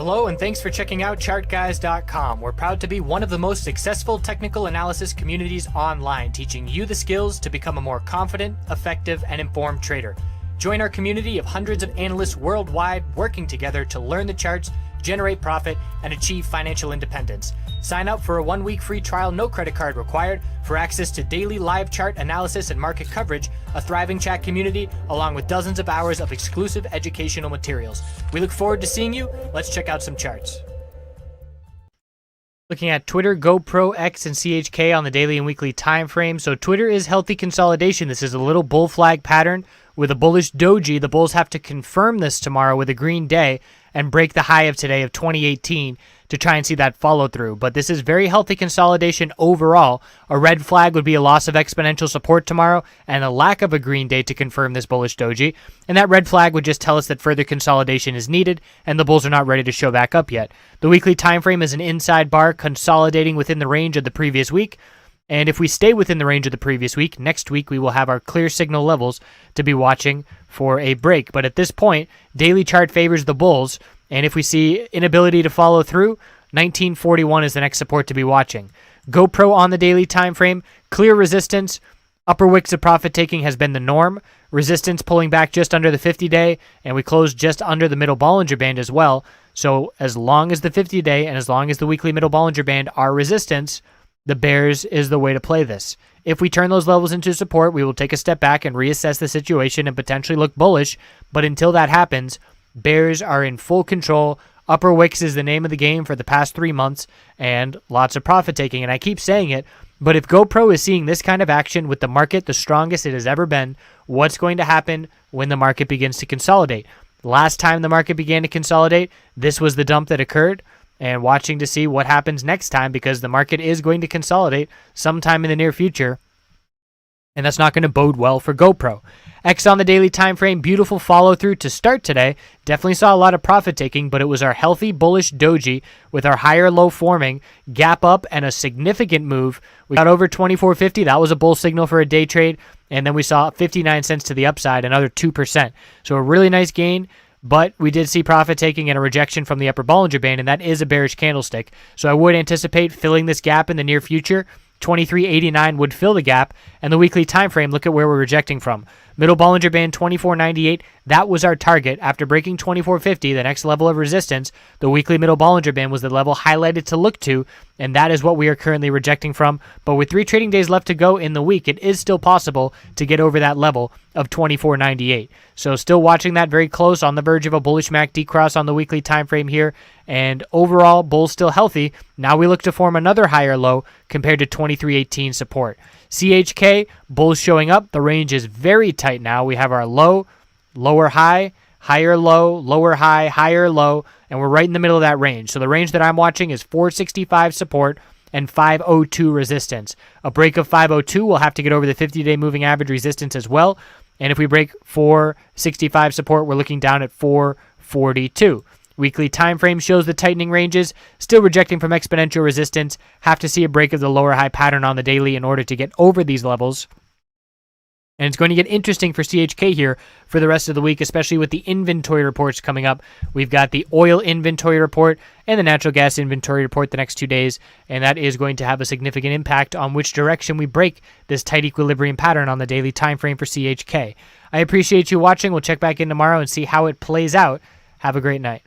Hello and thanks for checking out ChartGuys.com. We're proud to be one of the most successful technical analysis communities online, teaching you the skills to become a more confident, effective, and informed trader. Join our community of hundreds of analysts worldwide working together to learn the charts, generate profit, and achieve financial independence. Sign up for a 1-week free trial, no credit card required, for access to daily live chart analysis and market coverage, a thriving chat community, along with dozens of hours of exclusive educational materials. We look forward to seeing you. Let's check out some charts. Looking at Twitter, GoPro, X, and CHK on the daily and weekly time frame. So Twitter is healthy consolidation. This is a little bull flag pattern with a bullish doji. The bulls have to confirm this tomorrow with a green day and break the high of today of 2018 to try and see that follow through. But this is very healthy consolidation overall. A red flag would be a loss of exponential support tomorrow and a lack of a green day to confirm this bullish doji. And that red flag would just tell us that further consolidation is needed and the bulls are not ready to show back up yet. The weekly time frame is an inside bar consolidating within the range of the previous week. And if we stay within the range of the previous week, next week we will have our clear signal levels to be watching for a break. But at this point, daily chart favors the bulls. And if we see inability to follow through, 1941 is the next support to be watching. GoPro on the daily time frame, clear resistance. Upper wicks of profit taking has been the norm. Resistance pulling back just under the 50-day, and we closed just under the middle Bollinger Band as well. So as long as the 50-day and as long as the weekly middle Bollinger Band are resistance, the bears is the way to play this. If we turn those levels into support, we will take a step back and reassess the situation and potentially look bullish. But until that happens, bears are in full control. Upper wicks is the name of the game for the past 3 months and lots of profit taking. And I keep saying it, but if GoPro is seeing this kind of action with the market the strongest it has ever been, what's going to happen when the market begins to consolidate? Last time the market began to consolidate, this was the dump that occurred. And watching to see what happens next time, because the market is going to consolidate sometime in the near future. And that's not going to bode well for GoPro. X on the daily time frame, beautiful follow through to start today. Definitely saw a lot of profit taking, but it was our healthy bullish doji with our higher low forming, gap up, and a significant move. We got over 24.50. That was a bull signal for a day trade. And then we saw 59 cents to the upside, another 2%. So a really nice gain. But we did see profit taking and a rejection from the upper Bollinger Band, and that is a bearish candlestick. So I would anticipate filling this gap in the near future. 23.89 would fill the gap, and the weekly time frame, look at where we're rejecting from. Middle Bollinger Band 24.98, that was our target. After breaking 24.50, the next level of resistance, the weekly middle Bollinger Band was the level highlighted to look to, and that is what we are currently rejecting from. But with 3 trading days left to go in the week, it is still possible to get over that level of 24.98. So still watching that very close, on the verge of a bullish MACD cross on the weekly time frame here, and overall, bulls still healthy. Now we look to form another higher low compared to 23.18 support. CHK, bulls showing up. The range is very tight now. We have our low, lower high, higher low, lower high, higher low, and we're right in the middle of that range. So the range that I'm watching is 465 support and 502 resistance. A break of 502, we'll have to get over the 50-day moving average resistance as well. And if we break 465 support, we're looking down at 442. Weekly time frame shows the tightening ranges, still rejecting from exponential resistance. Have to see a break of the lower high pattern on the daily in order to get over these levels. And it's going to get interesting for CHK here for the rest of the week, especially with the inventory reports coming up. We've got the oil inventory report and the natural gas inventory report the next 2 days, and that is going to have a significant impact on which direction we break this tight equilibrium pattern on the daily time frame for CHK. I appreciate you watching. We'll check back in tomorrow and see how it plays out. Have a great night.